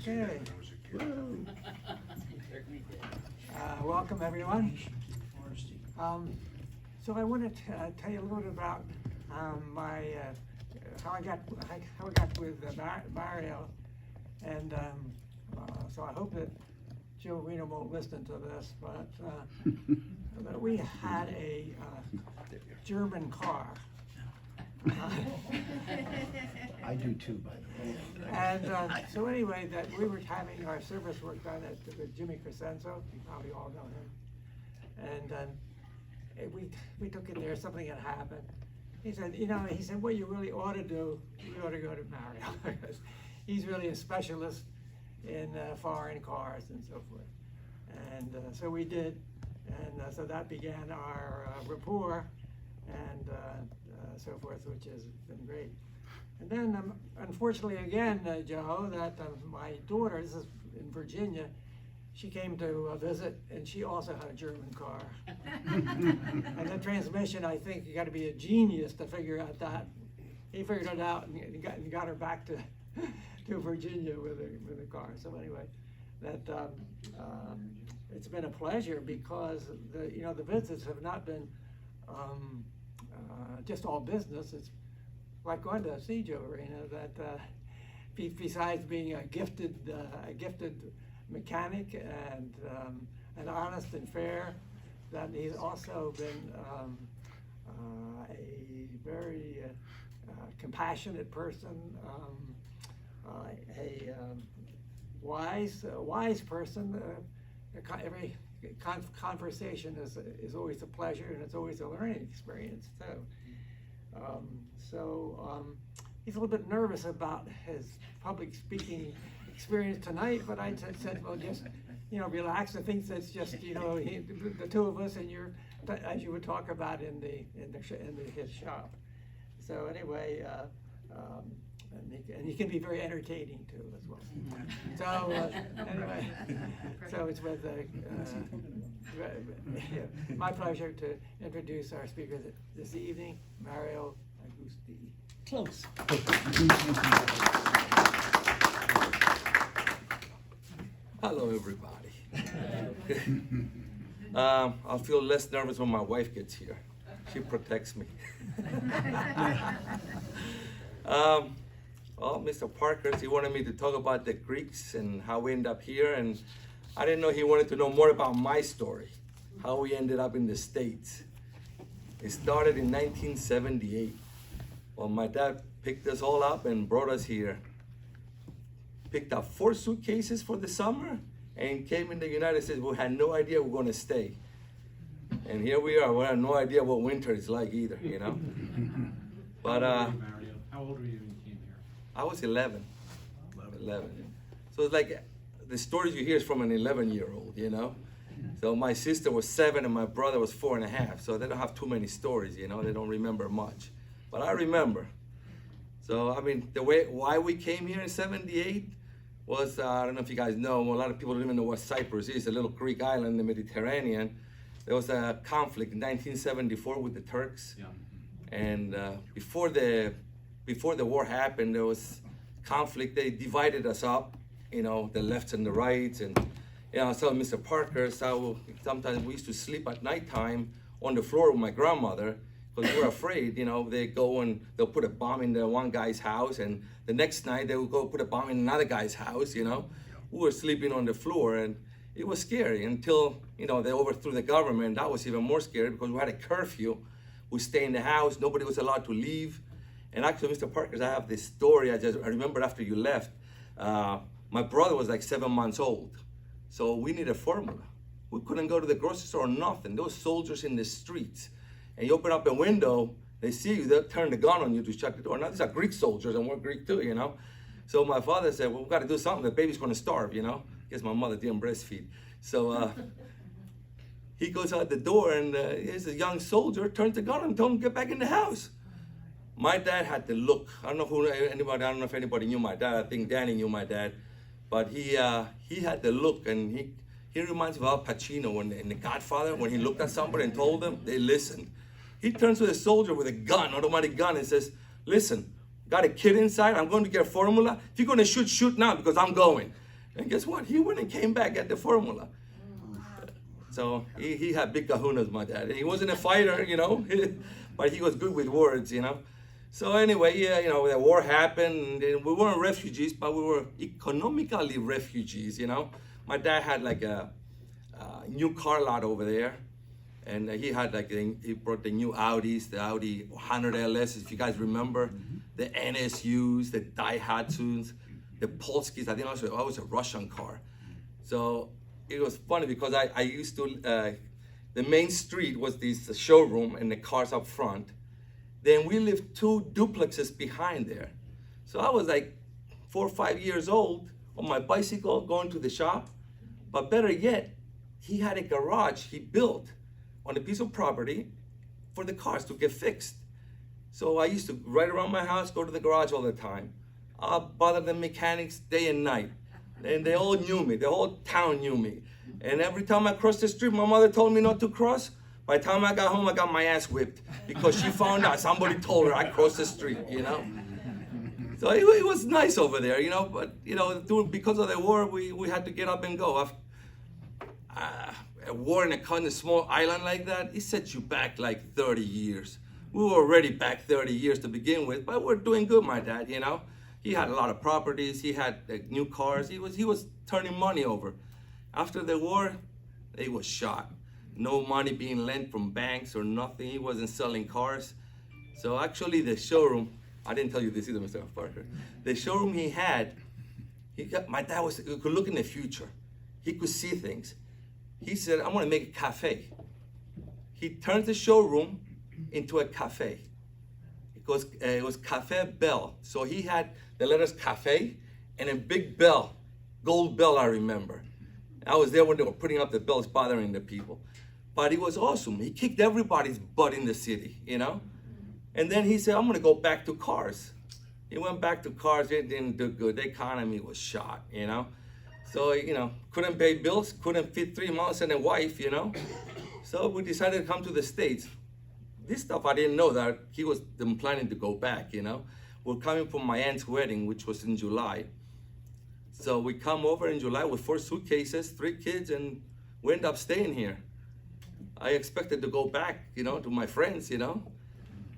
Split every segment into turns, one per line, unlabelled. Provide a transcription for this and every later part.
Okay. Welcome everyone. So I want to tell you a little bit about my how I got with Mario, and so I hope that Joe Reno won't listen to this, but we had a German car.
I do too, by the way.
And so anyway, that we were having our service work done at Jimmy Crescenzo. You probably all know him. And we took it there. Something had happened. He said, what you really ought to do, you ought to go to Mario because he's really a specialist in foreign cars and so forth. And so we did, and so that began our rapport and so forth, which has been great. And then, unfortunately, again, Joe, that my daughter, this is in Virginia, she came to visit, and she also had a German car. And the transmission, I think, you got to be a genius to figure out that. He figured it out and got her back to Virginia with a car. So anyway, that it's been a pleasure because the visits have not been just all business. It's like going to see Joe Reno, that besides being a gifted mechanic and honest and fair, that he's also been a very compassionate person, a wise person. Every conversation is always a pleasure, and it's always a learning experience too. He's a little bit nervous about his public speaking experience tonight, but I said, well, just, relax. I think that's just, the two of us, and as you would talk about in his shop. So anyway, and he can be very entertaining too as well. So anyway, so it's with my pleasure to introduce our speaker this evening, Mario Avgousti.
Close.
Hello, everybody. I'll feel less nervous when my wife gets here. She protects me. Well, Mr. Parker, he wanted me to talk about the Greeks and how we ended up here, and I didn't know he wanted to know more about my story, how we ended up in the States. It started in 1978. Well, my dad picked us all up and brought us here. Picked up 4 suitcases for the summer and came in the United States. We had no idea we were going to stay. And here we are. We have no idea what winter is like either, But
Mario, how old were you when you came here?
I was 11. So it's like the stories you hear is from an 11-year-old, So my sister was 7 and my brother was 4.5. So they don't have too many stories, They don't remember much. But I remember. So, why we came here in 78 was, I don't know if you guys know, a lot of people don't even know what Cyprus is, a little Greek island in the Mediterranean. There was a conflict in 1974 with the Turks.
Yeah.
And before the war happened, there was conflict. They divided us up, the lefts and the rights. And, so Mr. Parker, sometimes we used to sleep at nighttime on the floor with my grandmother because we were afraid, they go and they'll put a bomb in the one guy's house, and the next night they would go put a bomb in another guy's house, We were sleeping on the floor, and it was scary until, they overthrew the government. That was even more scary because we had a curfew. We stay in the house. Nobody was allowed to leave. And actually, Mr. Parker, I have this story I remember after you left. My brother was like 7 months old. So we needed formula. We couldn't go to the grocery store or nothing. Those soldiers in the streets. And you open up a window, they see you, they'll turn the gun on you to shut the door. Now, these are Greek soldiers, and we're Greek too, So my father said, well, we've got to do something. The baby's going to starve, Guess my mother didn't breastfeed. So he goes out the door, and here's a young soldier, turns the gun on and told him to get back in the house. My dad had the look. I don't know if anybody knew my dad. I think Danny knew my dad. But he had the look, and he reminds me of Al Pacino in The Godfather, when he looked at somebody and told them, they listened. He turns to the soldier with a gun, automatic gun, and says, listen, got a kid inside, I'm going to get formula. If you're going to shoot, shoot now because I'm going. And guess what? He went and came back at the formula. So he had big kahunas, my dad. And he wasn't a fighter, you know, but he was good with words, you know. So anyway, yeah, you know, the war happened, and we weren't refugees, but we were economically refugees, you know. My dad had like a new car lot over there, and he had like, he brought the new Audis, the Audi 100 LS, if you guys remember, the NSUs, the Daihatsus, the Polskis. I think also I was a Russian car. So it was funny because I used to, the main street was this showroom and the cars up front. Then we lived 2 duplexes behind there. So I was like 4 or 5 years old on my bicycle going to the shop. But better yet, he had a garage he built on a piece of property for the cars to get fixed. So I used to ride around my house, go to the garage all the time. I'll bother the mechanics day and night. And they all knew me, the whole town knew me. And every time I crossed the street, my mother told me not to cross. By the time I got home, I got my ass whipped because she found out somebody told her I crossed the street, you know? So it was nice over there, you know, but, you know, because of the war, we had to get up and go. A war in a kind of small island like that, it sets you back like 30 years. We were already back 30 years to begin with, but we're doing good, my dad, you know? He had a lot of properties, he had new cars, he was turning money over. After the war, he was shot. No money being lent from banks or nothing, he wasn't selling cars. So actually the showroom, I didn't tell you this either, Mr. Parker. The showroom he had, my dad could look in the future. He could see things. He said, I'm gonna make a cafe. He turned the showroom into a cafe. It was Cafe Bell. So he had the letters cafe and a big bell, gold bell, I remember. I was there when they were putting up the bells, bothering the people. But it was awesome. He kicked everybody's butt in the city, you know? And then he said, I'm gonna go back to cars. He went back to cars, it didn't do good. The economy was shot, you know? So, you know, couldn't pay bills, couldn't feed 3 months and a wife, you know? So we decided to come to the States. This stuff I didn't know that he was planning to go back, you know? We're coming from my aunt's wedding, which was in July. So we come over in July with 4 suitcases, 3 kids, and we end up staying here. I expected to go back, you know, to my friends, you know?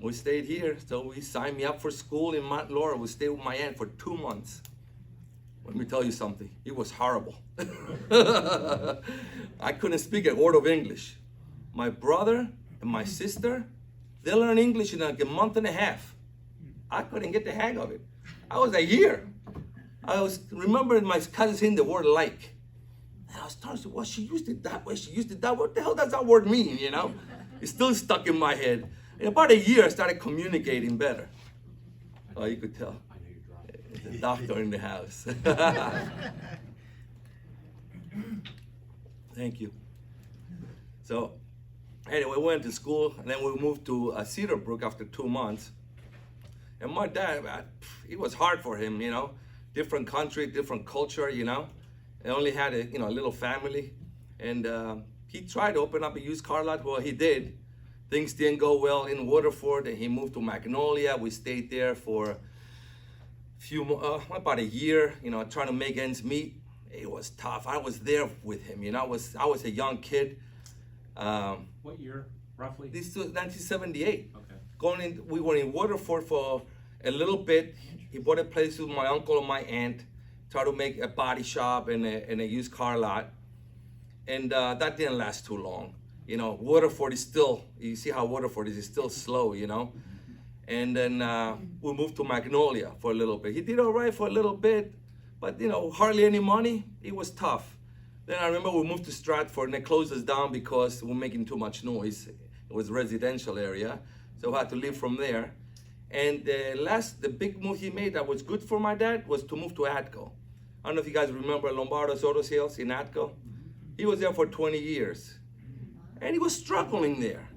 We stayed here, so we signed me up for school in Mount Laurel. We stayed with my aunt for 2 months. Let me tell you something, it was horrible. I couldn't speak a word of English. My brother and my sister, they learned English in like a month and a half. I couldn't get the hang of it. I was a year. I was remembering my cousin saying the word like. And I was starting to say, well, she used it that way, she used it that way. What the hell does that word mean, you know? It's still stuck in my head. In about a year, I started communicating better. Oh, you could tell. The doctor in the house. Thank you. So, anyway, we went to school, and then we moved to Cedarbrook after 2 months. And my dad, it was hard for him, you know. Different country, different culture, you know. He only had a little family. And he tried to open up a used car lot. Well, he did. Things didn't go well in Waterford, and he moved to Magnolia. We stayed there for about a year, you know, trying to make ends meet. It was tough. I was there with him, you know. I was a young kid.
What year, roughly?
This was 1978.
Okay.
We were in Waterford for a little bit. He bought a place with my uncle and my aunt, tried to make a body shop and a used car lot. And that didn't last too long. You know, Waterford is still, you see how Waterford is, it's still slow, you know. And then we moved to Magnolia for a little bit. He did all right for a little bit, but you know, hardly any money. It was tough. Then I remember we moved to Stratford and they closed us down because we were making too much noise. It was a residential area, so we had to leave from there. And the big move he made that was good for my dad was to move to Atco. I don't know if you guys remember Lombardo's Auto Sales in Atco. He was there for 20 years. And he was struggling there.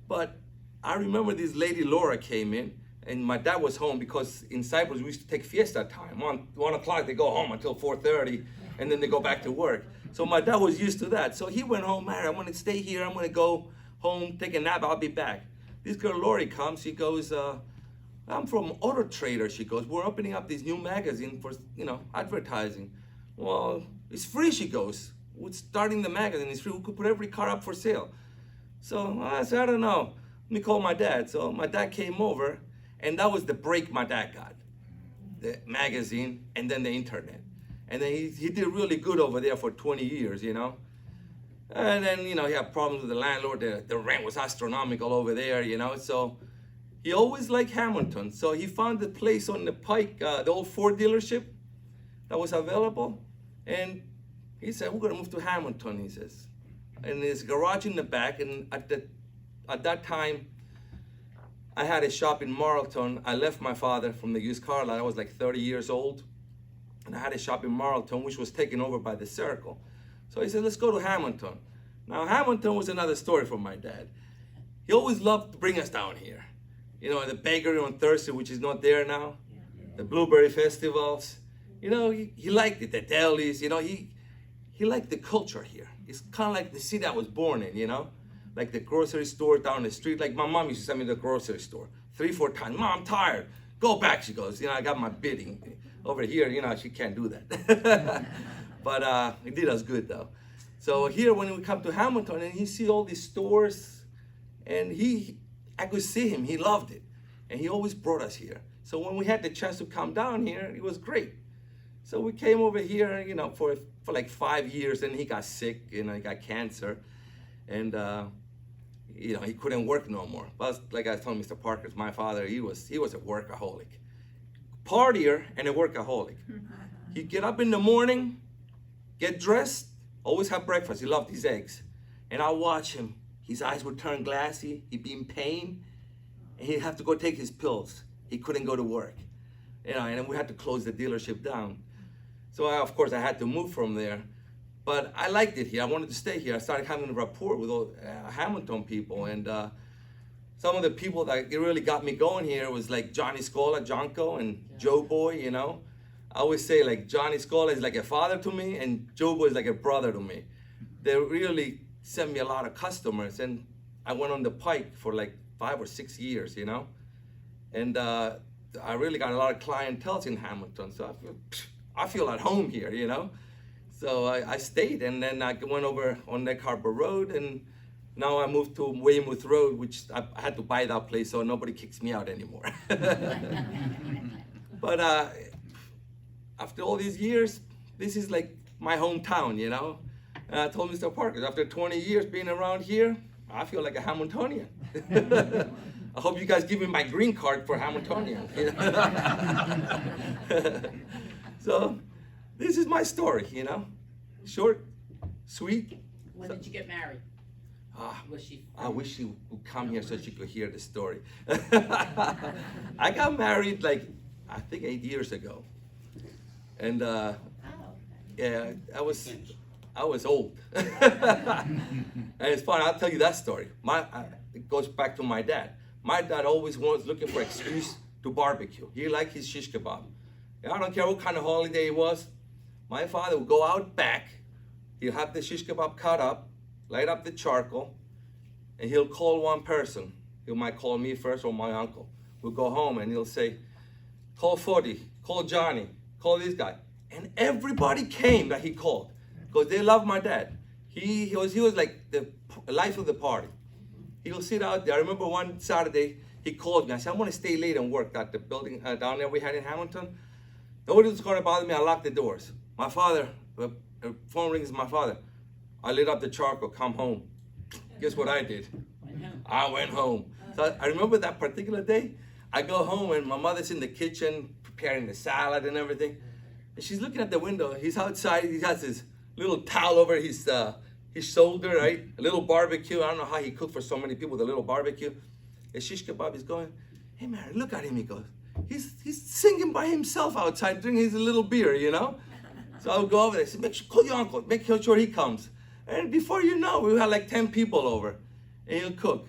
But I remember this lady Laura came in, and my dad was home because in Cyprus we used to take fiesta time. 1 o'clock they go home until 4:30, and then they go back to work. So my dad was used to that. So he went home, man, I'm gonna stay here, I'm gonna go home, take a nap, I'll be back. This girl Lori comes, she goes, I'm from Auto Trader, she goes, we're opening up this new magazine for, you know, advertising. Well, it's free, she goes. We're starting the magazine, it's free. We could put every car up for sale. So I said, I don't know. Let me call my dad. So my dad came over, and that was the break my dad got. The magazine and then the internet. And then he did really good over there for 20 years, you know. And then, you know, he had problems with the landlord. The rent was astronomical over there, you know. So he always liked Hammonton. So he found the place on the Pike, the old Ford dealership that was available. And he said, we're going to move to Hammonton, he says. And there's a garage in the back. And at that time, I had a shop in Marlton. I left my father from the used car lot. I was like 30 years old. And I had a shop in Marlton, which was taken over by the Circle. So he said, let's go to Hammonton. Now, Hammonton was another story for my dad. He always loved to bring us down here. You know, the bakery on Thursday, which is not there now. The blueberry festivals. You know, he liked it, the delis. You know, he liked the culture here. It's kind of like the city I was born in, you know? Like the grocery store down the street. Like my mom used to send me to the grocery store 3-4 times. Mom, I'm tired. Go back, she goes. You know, I got my bidding. Over here, you know, she can't do that. But it did us good, though. So here, when we come to Hammonton, and he see all these stores, and I could see him. He loved it. And he always brought us here. So when we had the chance to come down here, it was great. So we came over here, you know, for like 5 years, and he got sick, you know, he got cancer. And, you know, he couldn't work no more. But like I told Mr. Parker, my father, he was a workaholic. Partier and a workaholic. He'd get up in the morning, get dressed, always have breakfast. He loved his eggs. And I'd watch him. His eyes would turn glassy. He'd be in pain. And he'd have to go take his pills. He couldn't go to work. You know, and then we had to close the dealership down. So of course I had to move from there. But I liked it here. I wanted to stay here. I started having a rapport with all Hammonton people. And some of the people that really got me going here was like Johnny Scola, Jonko, and Joe Boy, you know. I always say like Johnny Scola is like a father to me, and Joe Boy is like a brother to me. They really sent me a lot of customers, and I went on the Pike for like 5 or 6 years, you know. And I really got a lot of clientele in Hammonton, so I feel at home here, you know. So I stayed, and then I went over on Neck Harbor Road, and now I moved to Weymouth Road, which I had to buy that place so nobody kicks me out anymore. But after all these years, this is like my hometown, you know. And I told Mr. Parker, after 20 years being around here, I feel like a Hammontonian. I hope you guys give me my green card for Hammontonian. So this is my story, you know. Short, sweet.
When did you get married? Was she?
I wish she would come here so she could hear the story. I got married like, I think 8 years ago. And yeah, I was old. And it's funny, I'll tell you that story. It goes back to my dad. My dad always was looking for an excuse to barbecue. He liked his shish kebab. And I don't care what kind of holiday it was. My father would go out back. He'll have the shish kebab cut up, light up the charcoal, and he'll call one person. He might call me first or my uncle. We'll go home and he'll say, call Fody, call Johnny, call this guy. And everybody came that he called because they love my dad. He was like the life of the party. He'll sit out there. I remember one Saturday, he called me. I said, I want to stay late and work at the building down there we had in Hammonton. Nobody was going to bother me. I locked the doors. My father, the phone rings, my father. I lit up the charcoal, come home. Guess what I did? I went home. So I remember that particular day. I go home and my mother's in the kitchen preparing the salad and everything. And she's looking at the window. He's outside. He has his little towel over his shoulder, right? A little barbecue. I don't know how he cooked for so many people, the little barbecue. The shish kebab is going, hey, Mary, look at him, he goes. He's singing by himself outside, drinking his little beer, you know? So I'll go over there. I said, make sure, call your uncle. Make sure he comes. And before you know, we had like 10 people over. And he'll cook.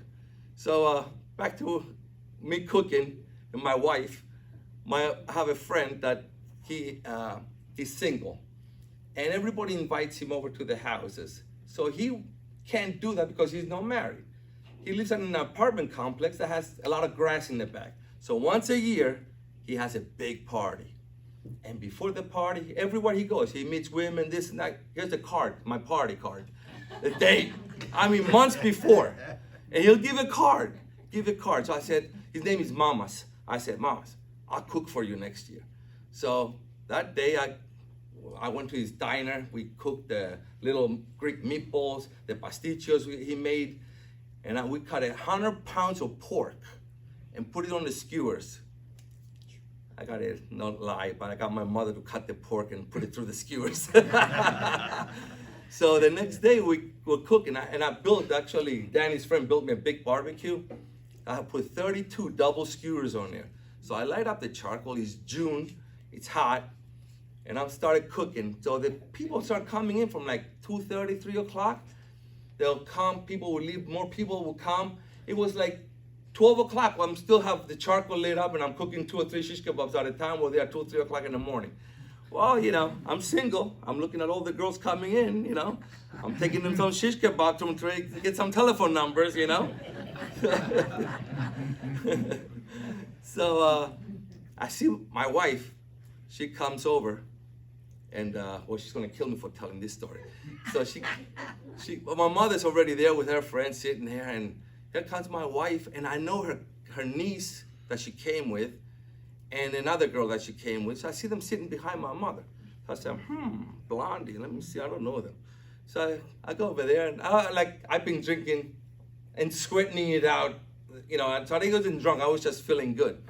So back to me cooking and my wife. I have a friend that he's single. And everybody invites him over to the houses. So he can't do that because he's not married. He lives in an apartment complex that has a lot of grass in the back. So once a year, he has a big party. And before the party, everywhere he goes, he meets women, this and that. Here's the card, my party card. The date. I mean, months before. And he'll give a card. So I said, his name is Mamas. I said, Mamas, I'll cook for you next year. So that day, I went to his diner. We cooked the little Greek meatballs, the pastichos he made. And we cut 100 pounds of pork and put it on the skewers. I got it, not lie, but I got my mother to cut the pork and put it through the skewers. So the next day we were cooking, and I built, actually, Danny's friend built me a big barbecue. I put 32 double skewers on there. So I light up the charcoal, it's June, it's hot, and I started cooking. So the people start coming in from like 2:30, 3 o'clock. They'll come, people will leave, more people will come. It was like 12 o'clock, I'm still have the charcoal lit up and I'm cooking 2 or 3 shish kebabs at a time while they're 2 or 3 o'clock in the morning. Well, you know, I'm single. I'm looking at all the girls coming in, you know. I'm taking them some shish kebab to get some telephone numbers, you know. So I see my wife, she comes over and, well, she's gonna kill me for telling this story. So well, my mother's already there with her friend sitting there, and here comes my wife, and I know her niece that she came with, and another girl that she came with. So I see them sitting behind my mother. So I said, Blondie, let me see, I don't know them. So I go over there, and I've been drinking and sweating it out, you know, so I wasn't drunk, I was just feeling good.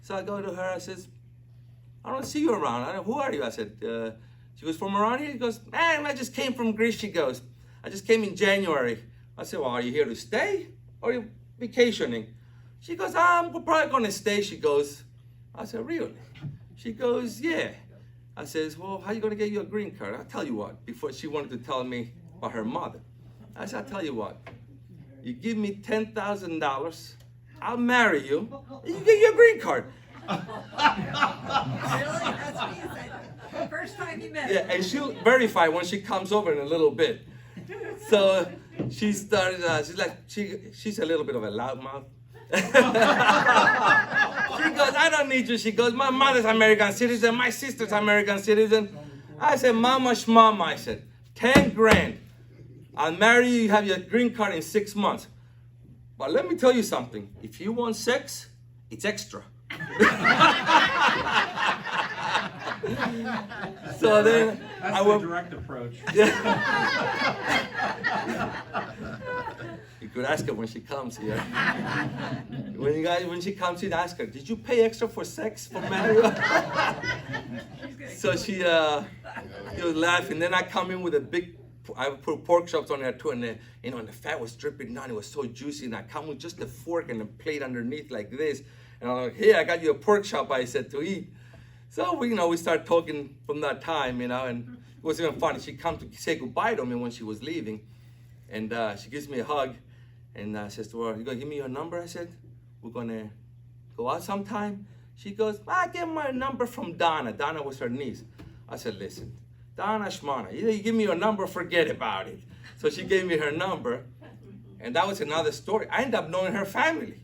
So I go to her, I says, I don't see you around. Who are you? I said, she goes, from around here? He goes, man, I just came from Greece. She goes, I just came in January. I said, well, are you here to stay or are you vacationing? She goes, I'm probably gonna stay. She goes, I said, really? She goes, yeah. I says, well, how are you gonna get you a green card? I'll tell you what, before she wanted to tell me about her mother. I said, I'll tell you what, you give me $10,000, I'll marry you, and you get your green card.
Really? That's what you said. First time you met
Yeah, and she'll verify when she comes over in a little bit. So she started, she's a little bit of a loudmouth. She goes, I don't need you. She goes, my mother's American citizen, my sister's American citizen. I said, mama shmama, I said, 10 grand. I'll marry you, you have your green card in 6 months. But let me tell you something, if you want sex, it's extra. So then
That's
I
the
went,
direct approach.
you could ask her when she comes here. When she comes in, ask her, did you pay extra for sex for Mario? So she was laughing. Then I come in with a big, I put pork chops on there too, and the, you know, and the fat was dripping down. It was so juicy, and I come with just a fork and a plate underneath like this. And I'm like, hey, I got you a pork chop, I said, to eat. So we start talking from that time, you know, and it was even funny. She come to say goodbye to me when she was leaving, and she gives me a hug, and says to her, you gonna give me your number? I said, we're gonna go out sometime. She goes, I get my number from Donna. Donna was her niece. I said, listen, Donna Shmana, either you give me your number, forget about it. So she gave me her number, and that was another story. I ended up knowing her family.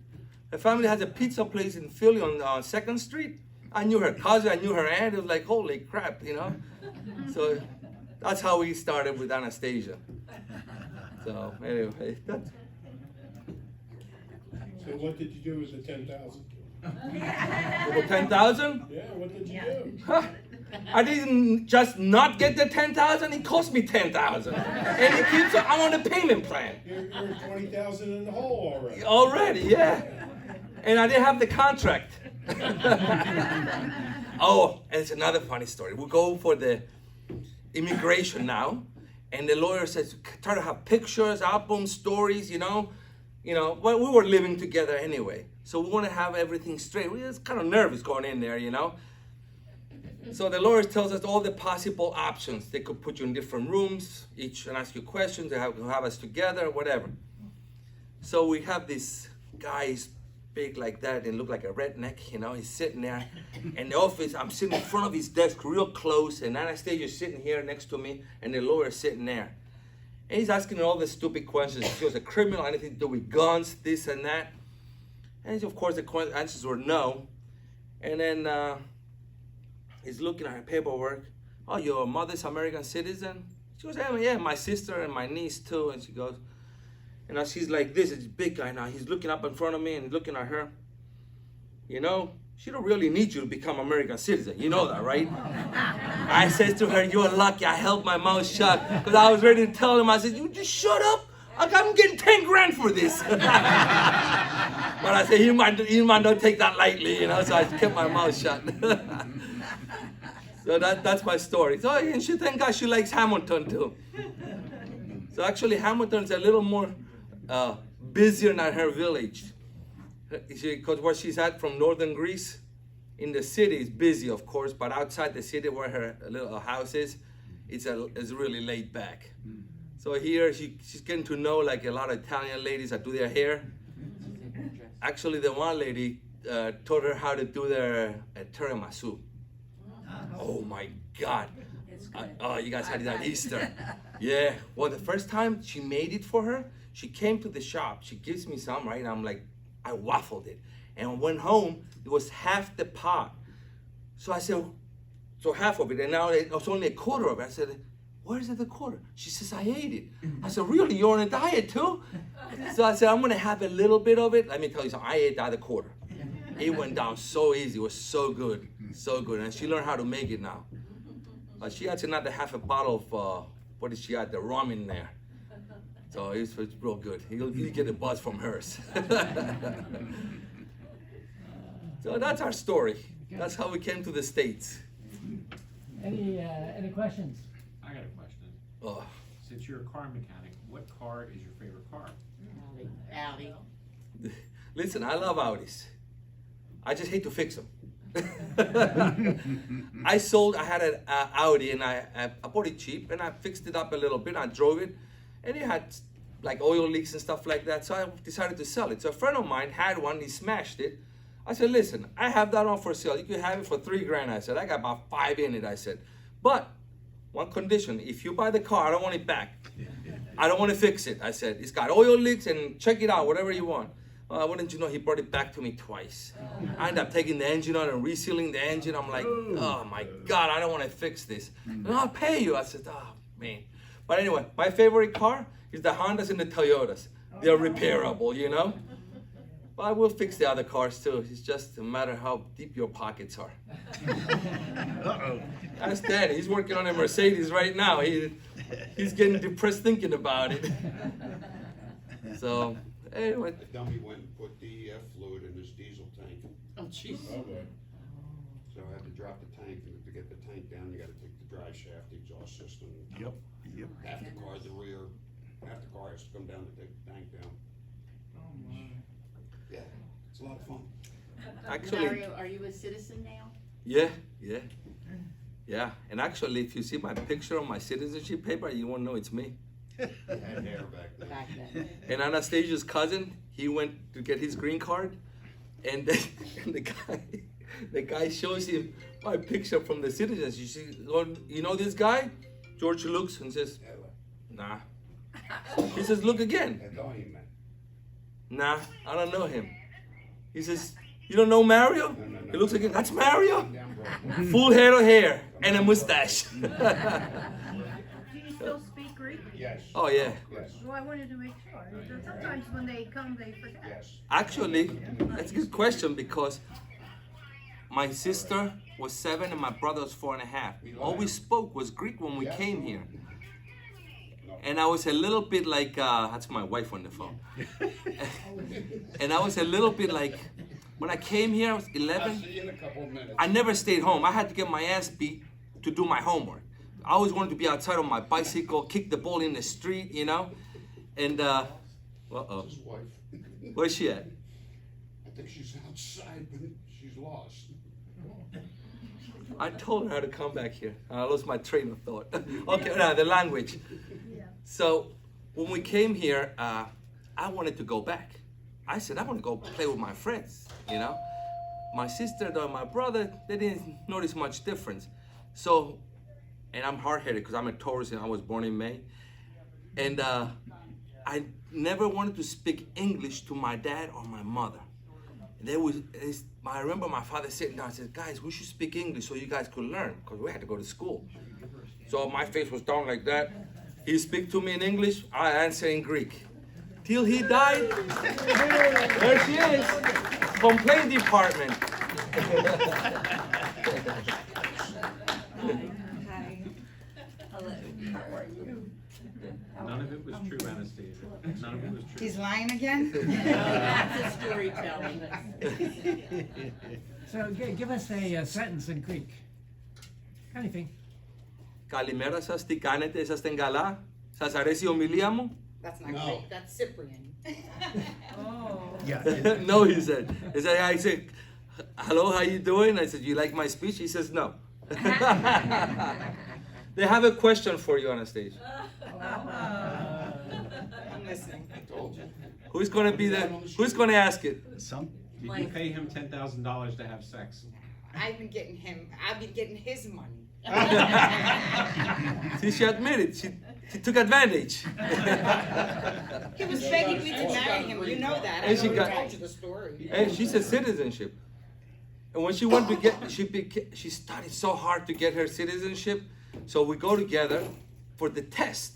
Her family has a pizza place in Philly on 2nd Street. I knew her cousin, I knew her aunt. It was like, holy crap, you know? So that's how we started with Anastasia. So anyway, that's...
So what did you do with the 10,000?
With the 10,000?
Yeah, what did you do?
Huh. I didn't just not get the 10,000, it cost me 10,000. And it keeps, I'm on a payment plan.
You're 20,000 in the hole already.
Already, yeah. And I didn't have the contract. Oh, and it's another funny story. We go for the immigration now, and the lawyer says, try to have pictures, albums, stories, you know. Well, we were living together anyway, so we want to have everything straight. We was kind of nervous going in there, you know. So the lawyer tells us all the possible options. They could put you in different rooms, each and ask you questions. They have us together, whatever. So we have this guy's big like that and look like a redneck, you know. He's sitting there in the office. I'm sitting in front of his desk real close, and Anastasia's sitting here next to me, and the lawyer's sitting there. And he's asking all the stupid questions. If he was a criminal, anything to do with guns, this and that. And of course the answers were no. And then He's looking at her paperwork. Oh, your mother's American citizen? She goes, yeah, my sister and my niece too. And she goes, you know, she's like this, it's a big guy now. He's looking up in front of me and looking at her. You know, she don't really need you to become American citizen. You know that, right? I said to her, you're lucky I held my mouth shut because I was ready to tell him. I said, you just shut up. I'm getting 10 grand for this. But I said, you might not take that lightly, you know, so I kept my mouth shut. So that's my story. So and she, thank God she likes Hammonton too. So actually Hammonton's a little more busier than her village. Because where she's at from northern Greece, in the city is busy of course, but outside the city where her little house is, it's really laid back. So here she's getting to know like a lot of Italian ladies that do their hair. Actually the one lady taught her how to do their tiramisu. Oh my God. Oh, you guys had it on Easter. Yeah. Well, the first time she made it for her, she came to the shop. She gives me some, right? And I'm like, I waffled it. And I went home, it was half the pot. So I said, so half of it, and now it was only a quarter of it. I said, where's the quarter? She says, I ate it. I said, really? You're on a diet too? So I said, I'm gonna have a little bit of it. Let me tell you something, I ate the other quarter. It went down so easy, it was so good, and she learned how to make it now. But she had another half a bottle of, what did she add, the rum in there. So it's real good. You'll get a buzz from hers. So that's our story. That's how we came to the States.
Any questions?
I got a question.
Oh.
Since you're a car mechanic, what car is your favorite car?
Audi.
Listen, I love Audis. I just hate to fix them. I had an Audi and I bought it cheap and I fixed it up a little bit. I drove it and it had like oil leaks and stuff like that. So I decided to sell it. So a friend of mine had one, he smashed it. I said, listen, I have that on for sale. You can have it for $3,000. I said, I got about 5 in it. I said, but one condition, if you buy the car, I don't want it back. I don't want to fix it. I said, it's got oil leaks and check it out, whatever you want. Wouldn't you know, he brought it back to me twice. I ended up taking the engine out and resealing the engine. I'm like, oh my God, I don't want to fix this. And I'll pay you. I said, oh man. But anyway, my favorite car is the Hondas and the Toyotas. They're repairable, you know? But I will fix the other cars too. It's just a matter how deep your pockets are. That's Danny. He's working on a Mercedes right now. He's getting depressed thinking about it. So, anyway.
The dummy went and put DEF fluid in his diesel tank.
Oh, jeez.
Oh, boy.
So I had to drop the tank, and to get the tank down, you gotta take the drive shaft, the exhaust system.
Yep.
Half the car, the rear, half the car has to come down to take the tank down. Yeah, it's a lot of fun.
Actually,
Mario, are you a citizen now?
yeah. And actually, if you see my picture on my citizenship paper, you won't know it's me.
I had hair back then.
Back then.
And Anastasia's cousin, he went to get his green card, and the guy shows him my picture from the citizens. You know this guy? George looks and says, nah. He says, look again.
I know him, man.
Nah, I don't know him. He says, you don't know Mario?
No.
He looks again, that's Mario?
Down broke.
Full head of hair and a mustache.
Do you still speak Greek?
Yes.
Oh yeah.
Yes,
Well, I wanted to make sure. Sometimes when they come, they forget.
yes.
Actually, that's a good question because my sister was 7 and my brother was 4.5. All we spoke was Greek when we came here. And I was a little bit like, that's my wife on the phone. And I was a little bit like, when I came here, I was
I'll
11.
see you in a couple of minutes.
I never stayed home. I had to get my ass beat to do my homework. I always wanted to be outside on my bicycle, kick the ball in the street, you know? And, uh-oh.
His wife.
Where's she at?
I think she's outside, but she's lost.
I told her to come back here. I lost my train of thought. Okay, now the language. So when we came here, I wanted to go back. I said, I want to go play with my friends, you know? My sister and my brother, they didn't notice much difference. So, and I'm hard-headed because I'm a Taurus and I was born in May. And I never wanted to speak English to my dad or my mother. I remember my father sitting down and said, guys, we should speak English so you guys could learn, because we had to go to school. So my face was down like that. He speak to me in English, I answer in Greek. Till he died, there she is, complaint department.
None of it was true, Anastasia. None of it was true.
He's lying again?
That's a storytelling.
So give us a sentence in Greek. Anything.
Καλημέρα σας, τι κάνετε, είσαστε καλά, σας αρέσει η ομιλία μου?
That's not
No.
Greek, that's Cyprian.
Yeah.
No, he said, I said, hello, how you doing? I said, you like my speech? He says, no. They have a question for you, Anastasia.
I'm listening.
I told you.
Who's gonna be the, who's gonna ask it?
Some,
Did you pay him $10,000 to have sex?
I've been getting his money.
See, she admitted, she took advantage.
He was begging me to marry him, you know that, I
And she
already
got-
told you the story.
And she's a citizenship. And when she went to get, she studied so hard to get her citizenship. So we go together for the test.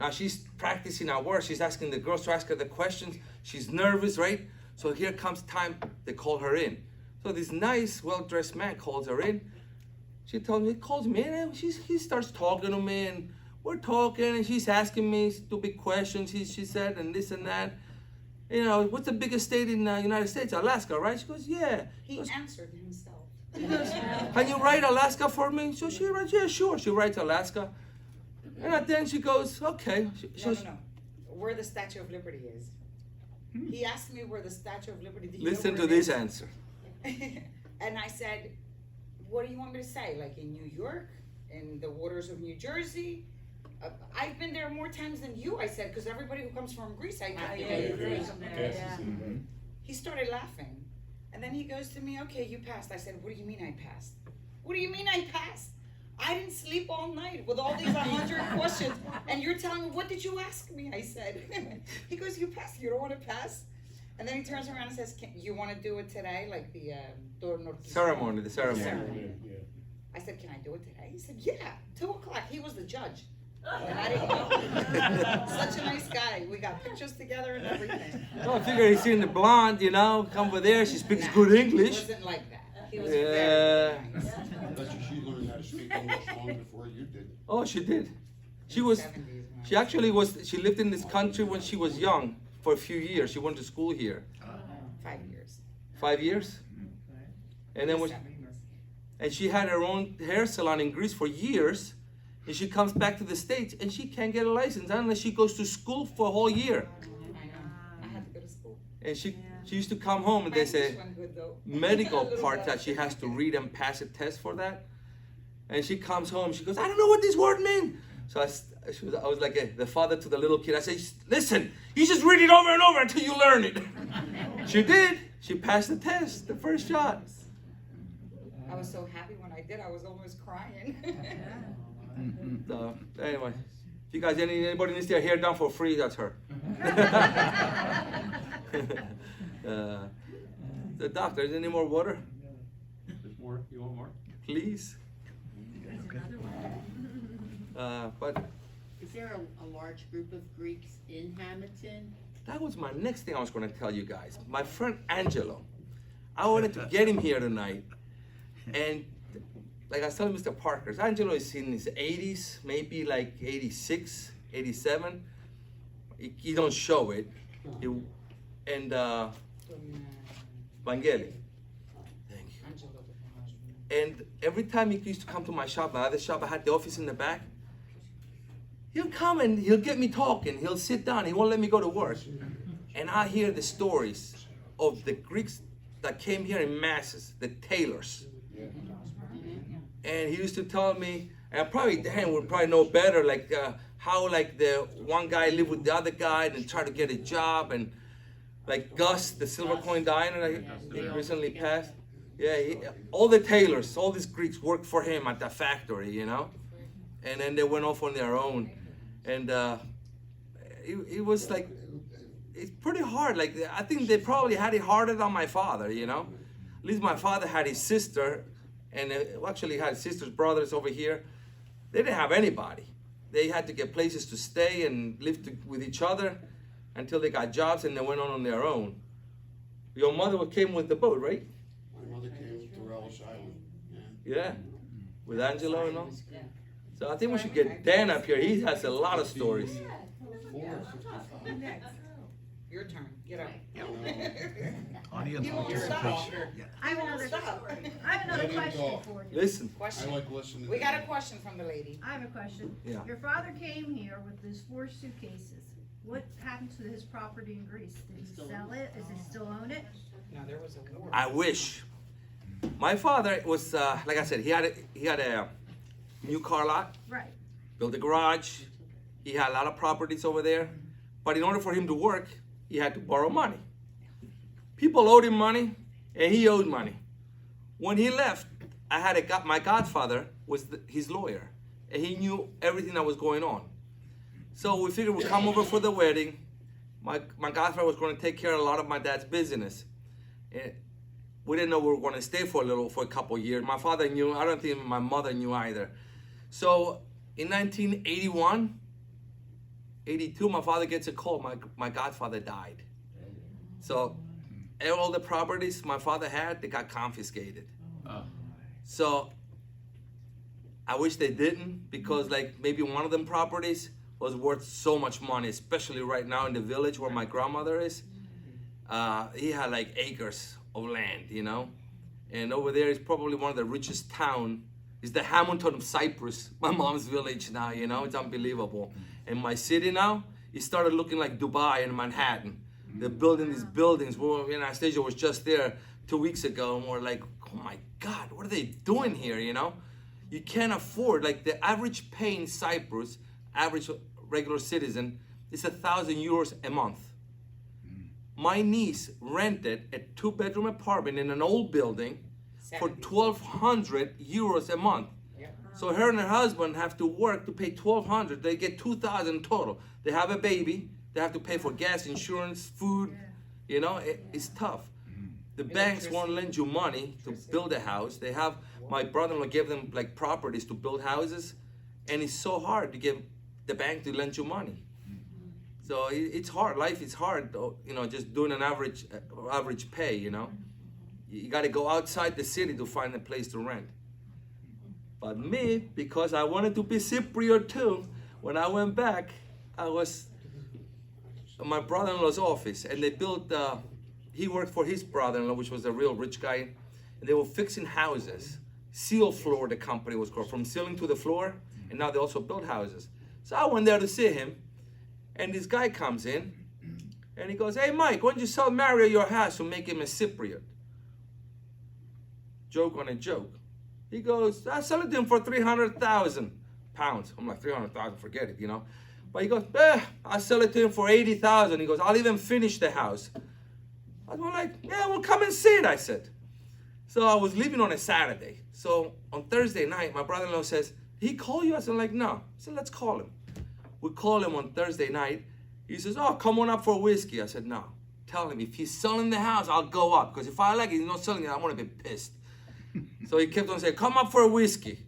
Now she's practicing our work. She's asking the girls to ask her the questions. She's nervous, right? So here comes time, they call her in. So this nice, well-dressed man calls her in. She told me, he calls me in, and he starts talking to me, and we're talking, and she's asking me stupid questions, she said, and this and that. You know, what's the biggest state in the United States? Alaska, right? She goes, yeah.
He
Goes,
answered himself.
can you write Alaska for me? So she writes, yeah, sure. She writes Alaska. And then she goes, okay.
No. Where the Statue of Liberty is. He asked me where the Statue of Liberty. Do you know
Listen
where
to
it
this
is?
answer.
And I said, what do you want me to say? Like in New York, in the waters of New Jersey? I've been there more times than you, I said, because everybody who comes from Greece, I know. He started laughing. And then he goes to me, okay, you passed. I said, what do you mean I passed? What do you mean I passed? I didn't sleep all night with all these 100 questions. And you're telling me, what did you ask me? I said. He goes, you passed. You don't want to pass? And then he turns around and says, you want to do it today? Like the
Ceremony, the ceremony.
Yeah.
I said, can I do it today? He said, yeah, 2 o'clock. He was the judge. And I didn't know. Such a nice guy. We got pictures together and everything.
No, I figure he's seen the blonde, you know, come over there. She speaks
Nah,
good
He
English.
wasn't like that. He was
Yeah.
very nice.
I bet you she learned how to speak English long before you did.
Oh, she did. She
In the
was,
70s when I
she actually was, she lived in this country when she was young for a few years. She went to school here.
5 years.
5 years? And then when,
7 years.
and she had her own hair salon in Greece for years. And she comes back to the States and she can't get a license unless she goes to school for a whole year.
I know. I had to go to school.
And she used to come home and there's
My
a
English went good, though.
medical
A little
part
better.
that she has to read and pass a test for that. And she comes home, she goes, I don't know what this word means. So I was like the father to the little kid. I said, listen, you just read it over and over until you learn it. She did. She passed the test, the first shot.
I was so happy when I did. I was almost crying.
So, anyway, if you guys, anybody needs their hair done for free, that's her. The doctor, is there any more water?
There's more, you want more?
Please. But
Is there a large group of Greeks in Hammonton?
that was my next thing I was going to tell you guys. My friend Angelo, I wanted to get him here tonight. And like I was telling Mr. Parker, Angelo is in his 80s, maybe like 86, 87. He don't show it. And Vangeli. Thank you. And every time he used to come to my shop, my other shop, I had the office in the back. He'll come and he'll get me talking. He'll sit down. He won't let me go to work. And I hear the stories of the Greeks that came here in masses, the tailors. And he used to tell me, and probably Dan would probably know better, like how like the one guy lived with the other guy and tried to get a job, and like Gus, the silver coin diner that recently passed. Yeah, all the tailors, all these Greeks worked for him at the factory, you know, and then they went off on their own, and it was like, it's pretty hard. Like I think they probably had it harder than my father, you know. At least my father had his sister, and actually had sisters, brothers over here. They didn't have anybody. They had to get places to stay and live with each other until they got jobs and they went on their own. Your mother came with the boat, right?
My mother came to Ellis Island, yeah.
Yeah, with Angelo and all. So I think we should get Dan up here. He has a lot of stories.
Your turn, get up.
Audience
You won't stop.
participation.
I have another,
Stop.
I have another
Let him
question
talk.
for you.
Listen,
I
Question,
like listening.
we
to
got a
them.
question from the lady.
I have a question.
Yeah.
Your father came here with his 4 suitcases. What happened to his property in Greece? Did he sell it? Does he still own it?
No, there was a war.
I wish. My father was, like I said, he had a new car lot,
Right.
built a garage. He had a lot of properties over there. But in order for him to work, he had to borrow money. People owed him money, and he owed money. When he left, my godfather was his lawyer, and he knew everything that was going on. So we figured we'd come over for the wedding. My godfather was going to take care of a lot of my dad's business. And we didn't know we were going to stay for a couple of years. My father knew. I don't think my mother knew either. So in 1981, 82, my father gets a call. My godfather died. So all the properties my father had, they got confiscated.
Oh.
So I wish they didn't, because like maybe one of them properties was worth so much money, especially right now in the village where my grandmother is. He had like acres of land, you know? And over there is probably one of the richest town. It's the Hammonton of Cyprus, my mom's village now, you know? It's unbelievable. And my city now, it started looking like Dubai and Manhattan. They're building these buildings. Well, Anastasia was just there 2 weeks ago, and we're like, oh my God, what are they doing here, you know? You can't afford, like the average pay in Cyprus, average regular citizen, is 1,000 euros a month. My niece rented a 2-bedroom apartment in an old building for 1,200 euros a month. So her and her husband have to work to pay 1,200. They get 2,000 total. They have a baby. They have to pay for gas, insurance, food. You know, it's tough. The banks won't lend you money to build a house. They have, my brother-in-law gave them like properties to build houses, and it's so hard to get the bank to lend you money. So it's hard. Life is hard, you know, just doing an average pay, you know. You got to go outside the city to find a place to rent. But me, because I wanted to be Cypriot too, when I went back, I was in my brother-in-law's office, and they built, he worked for his brother-in-law, which was a real rich guy, and they were fixing houses. Seal Floor, the company was called, from ceiling to the floor, and now they also build houses. So I went there to see him, and this guy comes in, and he goes, hey Mike, why don't you sell Mario your house and make him a Cypriot? Joke on a joke. He goes, I sell it to him for 300,000 pounds. I'm like, 300,000, forget it, you know. But he goes, I'll sell it to him for 80,000. He goes, I'll even finish the house. I was like, yeah, well, come and see it, I said. So I was leaving on a Saturday. So on Thursday night, my brother-in-law says, he call you? I said, like, no. I said, let's call him. We call him on Thursday night. He says, oh, come on up for whiskey. I said, no. Tell him, if he's selling the house, I'll go up. Because if I like it, he's not selling it, I'm going to be pissed. So he kept on saying, come up for a whiskey.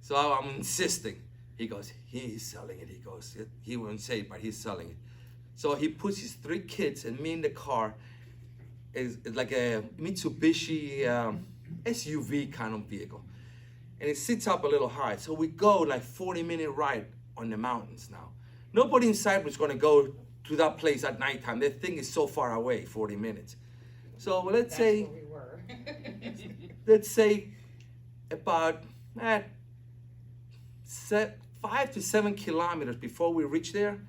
So I'm insisting. He goes, he's selling it. He goes, he won't say it, but he's selling it. So he puts his 3 kids and me in the car. It's like a Mitsubishi SUV kind of vehicle. And it sits up a little high. So we go like 40-minute ride on the mountains now. Nobody in Cyprus is going to go to that place at nighttime. They think it's so far away, 40 minutes. So let's say,
That's where we were.
let's say about 5 to 7 kilometers before we reach there,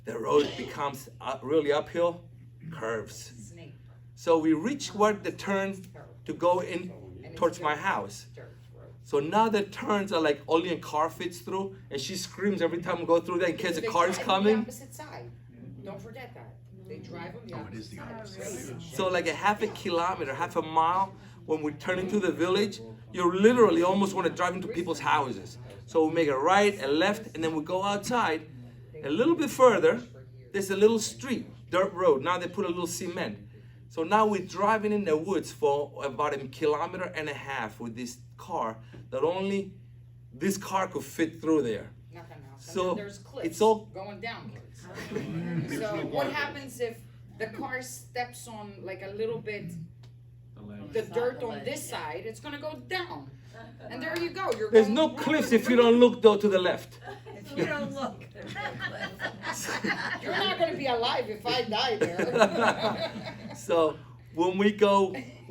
the road becomes really uphill, curves.
Snake.
So we reach where the turn to go in towards my house. So now the turns are like only a car fits through, and she screams every time we go through there in case a car is coming.
The opposite side. Don't forget that. They drive on the
Oh, it
opposite
is the
side.
opposite.
So like a half a kilometer, half a mile, when we turn into the village, you literally almost want to drive into people's houses. So we make a right, a left, and then we go outside. A little bit further, there's a little street, dirt road. Now they put a little cement. So now we're driving in the woods for about 1.5 kilometers with this car that only this car could fit through there.
Nothing else. And
So,
then there's cliffs
it's all-
going downwards. So what happens if the car steps on like a little bit,
The ledge.
the dirt on this side, it's gonna go down. And there you go, you're
There's
going
no
forward.
cliffs if you don't look though to the left.
If you don't look.
You're not gonna be alive if I die there.
So when we're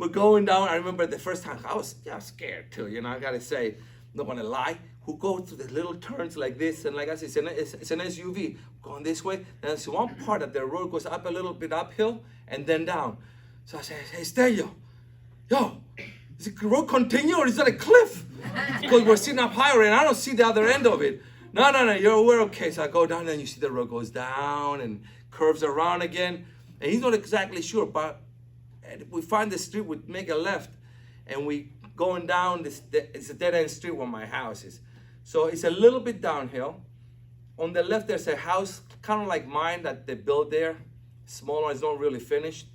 going down, I remember the first time I was scared too, you know, I gotta say, not gonna lie. Who go through the little turns like this, and like I said, it's an SUV going this way. And there's one part that the road goes up a little bit uphill and then down. So I said, hey, Stelio, yo, is the road continue or is that a cliff? Because we're sitting up higher and I don't see the other end of it. No, we're okay. So I go down and you see the road goes down and curves around again. And he's not exactly sure, but we find the street, we make a left and we going down, it's a dead end street where my house is. So it's a little bit downhill. On the left, there's a house kind of like mine that they built there. Small one, it's not really finished.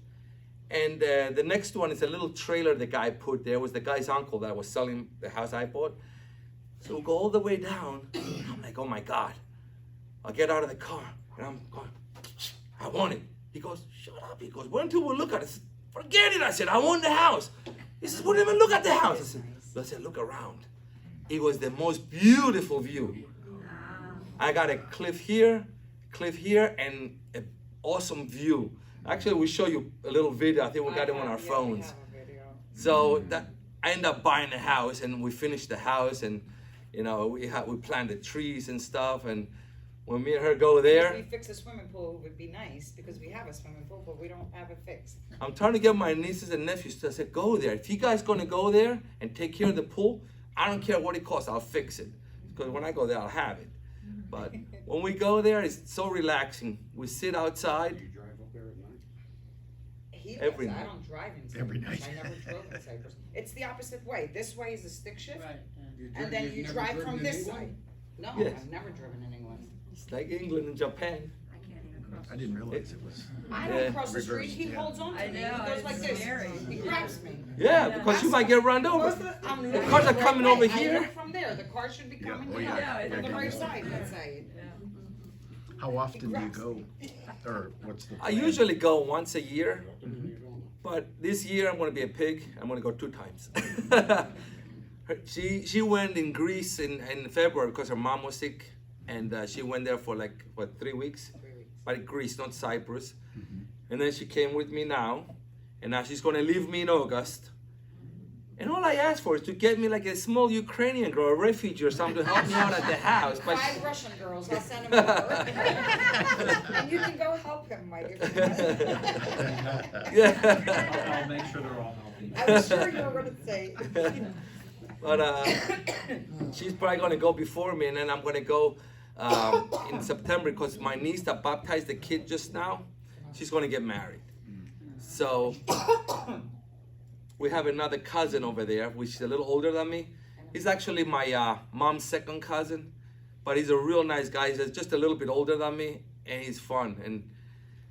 And the next one is a little trailer the guy put there. It was the guy's uncle that was selling the house I bought. So we go all the way down. I'm like, oh my God. I get out of the car and I'm going, I want it. He goes, shut up. He goes, wait until we look at it. Forget it. I said, I want the house. He says, we didn't even look at the house. I said, look around. It was the most beautiful view. I got a cliff here, and an awesome view. Actually, we show you a little video. I think we got it on our phones. So that I ended up buying a house, and we finished the house, and you know we planted trees and stuff. And when me and her go there,
If we fix a swimming pool, it would be nice because we have a swimming pool, but we don't have it fixed.
I'm trying to get my nieces and nephews to say, go there. If you guys gonna go there and take care of the pool, I don't care what it costs, I'll fix it. Because when I go there, I'll have it. But when we go there, it's so relaxing. We sit outside.
Do you drive up there at night?
He
Every
does. I
night.
don't drive in Cyprus.
Every night.
I never drove in Cyprus. It's the opposite way. This way is a stick shift,
Right.
and then you
You've never
drive
driven
from
in
this
England?
side. No,
Yes.
I've never driven in England.
It's like England and Japan.
I can't even cross.
I didn't realize it was.
I
Yeah.
don't cross the street.
Reversed,
He
yeah.
holds on to
I
me.
know,
He goes like
it's
this.
scary.
He grabs me.
Yeah, because you might get run over.
I'm
The
looking
cars are
the
coming
right
over
way. I
here.
look from there. The car should be
Yeah,
coming
oh,
down
yeah.
from the
Yeah,
right
yeah.
side. Let's say.
How often do you go? Or what's the
I
plan?
usually go once a year,
You're going.
but this year I'm gonna be a pig. I'm gonna go 2 times. She went in Greece in February because her mom was sick, and she went there for like 3 weeks.
3 weeks.
But Greece, not Cyprus. And then she came with me now, and now she's gonna leave me in August. And all I asked for is to get me like a small Ukrainian girl, a refugee or something to help me out at the house. But
5 Russian girls. I'll send them over. And you can go help him, Mike. if you want.
yeah.
I'll make sure they're all healthy.
I was sure you were going to say.
But she's probably gonna go before me, and then I'm gonna go in September because my niece that baptized the kid just now, she's gonna get married. So we have another cousin over there, which is a little older than me. He's actually my mom's second cousin, but he's a real nice guy. He's just a little bit older than me, and he's fun. And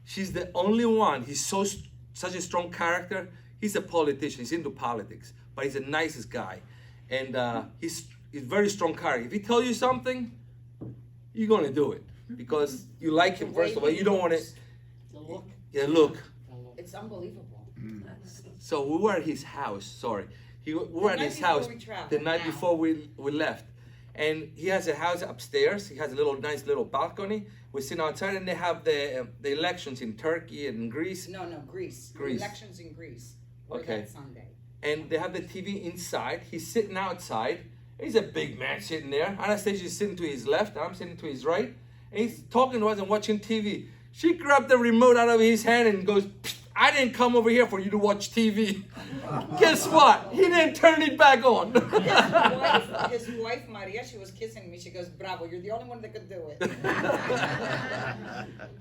she's the only one. He's such a strong character. He's a politician. He's into politics, but he's the nicest guy. And he's very strong character. If he tells you something, you're gonna do it because you like him first of all. You don't want to.
The look.
Yeah, look.
It's unbelievable.
So we were at his house. Sorry, we were at
night
his
before
house
we traveled,
the night
now.
before we left, and he has a house upstairs. He has a nice little balcony. We sit outside, and they have the elections in Turkey and Greece,
No, Greece.
Greece.
Elections in Greece. Were
Okay.
that Sunday.
and they have the TV inside. He's sitting outside. He's a big man sitting there. Anastasia's sitting to his left. I'm sitting to his right, and he's talking to us and watching TV. She grabbed the remote out of his hand and goes, I didn't come over here for you to watch TV. Guess what? He didn't turn it back on.
His wife, Maria, she was kissing me. She goes, bravo, you're the only one that could do it.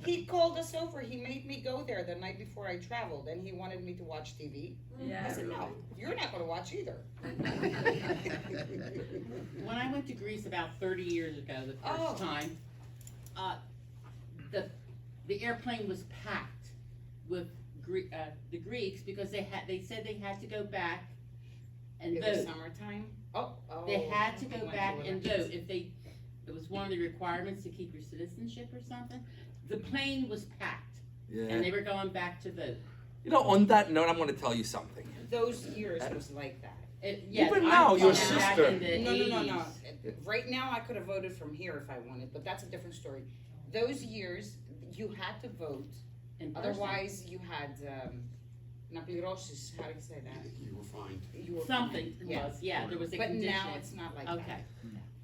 He called us over. He made me go there the night before I traveled, and he wanted me to watch TV.
Yeah.
I said, no, you're not going to watch either.
When I went to Greece about 30 years ago, the
Oh.
first time, the airplane was packed with the Greeks, because they said they had to go back and
It was
vote.
summertime? Oh.
They had to go
went
back and
Olympics.
vote it was one of the requirements to keep your citizenship or something. The plane was packed, and they
Yeah.
were going back to vote.
You know, on that note, I'm going to tell you something.
Those years was like that.
Yes,
Even
I'm
now, your
talking back
sister-
in the
No.
80s.
Right now, I could have voted from here if I wanted, but that's a different story. Those years, you had to vote.
In person.
Otherwise, you had, napirosis, how do you say that?
You were fined.
You were
Something
fined.
was, yeah, there was a
But
condition.
now it's not like that.
Okay.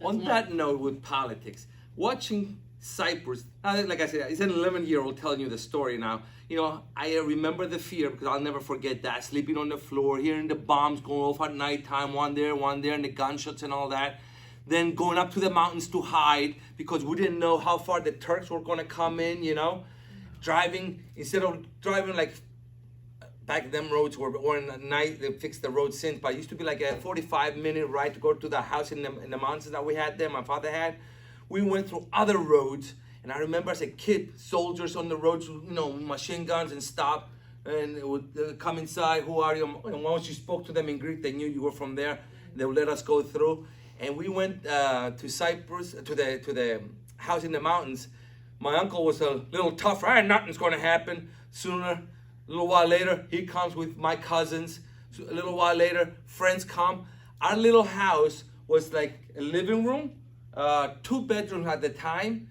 On that note, with politics, watching Cyprus, like I said, it's an 11-year-old telling you the story now. You know, I remember the fear because I'll never forget that. Sleeping on the floor, hearing the bombs going off at nighttime, one there, and the gunshots and all that. Then going up to the mountains to hide because we didn't know how far the Turks were going to come in, you know. Driving, instead of driving like back them roads were in the night, they fixed the road since, but it used to be like a 45-minute ride to go to the house in the mountains that we had there, my father had. We went through other roads, and I remember as a kid, soldiers on the roads, you know, machine guns and stop, and it would come inside, who are you? And once you spoke to them in Greek, they knew you were from there. They would let us go through. And we went to Cyprus, to the house in the mountains. My uncle was a little tougher. Nothing's going to happen. Sooner, a little while later, he comes with my cousins. So a little while later, friends come. Our little house was like a living room, 2 bedrooms at the time,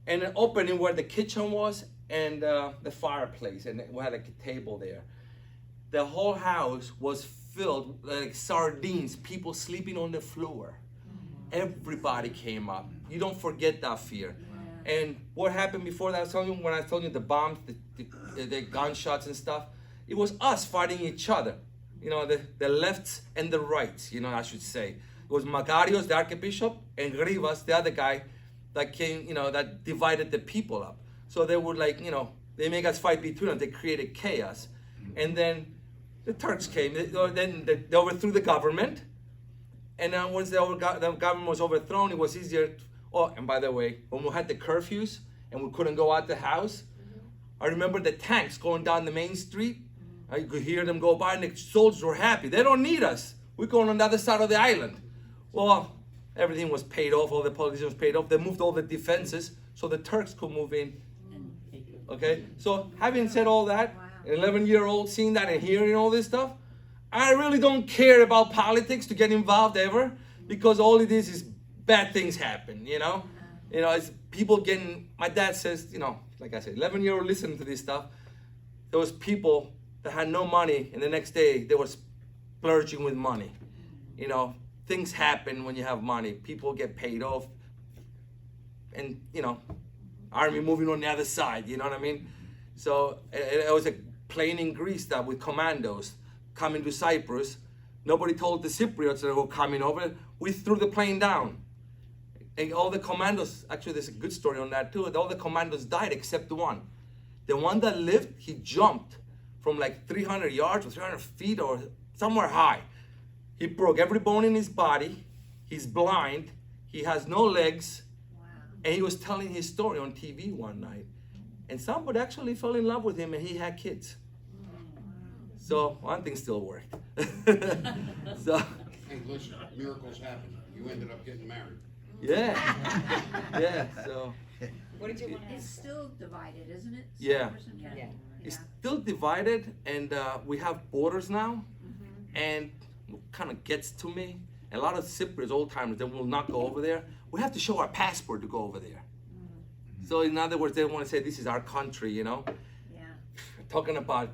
and an opening where the kitchen was and the fireplace, and we had like a table there. The whole house was filled like sardines, people sleeping on the floor. Everybody came up. You don't forget that fear. And what happened before that? When I told you the bombs, the gunshots and stuff, it was us fighting each other. You know, the lefts and the rights, you know, I should say. It was Magarios, the archbishop, and Rivas, the other guy, that came, you know, that divided the people up. So they would like, you know, they make us fight between them. They created chaos. And then the Turks came. They overthrew the government. And then once the government was overthrown, it was easier. Oh, and by the way, when we had the curfews and we couldn't go out the house, I remember the tanks going down the main street. I could hear them go by, and the soldiers were happy. They don't need us. We're going on the other side of the island. Well, everything was paid off. All the politicians paid off. They moved all the defenses so the Turks could move in. Okay? So having said all that, an 11-year-old seeing that and hearing all this stuff, I really don't care about politics to get involved ever, because all it is bad things happen, you know? You know, it's people getting, my dad says, you know, like I said, 11-year-old listening to this stuff, there was people that had no money, and the next day they were splurging with money. You know, things happen when you have money. People get paid off, and, you know, army moving on the other side, you know what I mean? So it was a plane in Greece that with commandos coming to Cyprus. Nobody told the Cypriots that were coming over. We threw the plane down. And all the commandos, actually there's a good story on that too, all the commandos died except one. The one that lived, he jumped from like 300 yards or 300 feet or somewhere high. He broke every bone in his body. He's blind. He has no legs. And he was telling his story on TV one night. And somebody actually fell in love with him, and he had kids. So one thing still worked. So
Hey, listen, miracles happen. You ended up getting married.
yeah, so
What did you want to
It's
ask?
still divided, isn't it?
Yeah.
Cyprus and Canada?
it's still divided, and we have borders now, and what kind of gets to me, a lot of Cypriots, old timers, they will not go over there. We have to show our passport to go over there. So in other words, they want to say this is our country, you know.
Yeah.
Talking about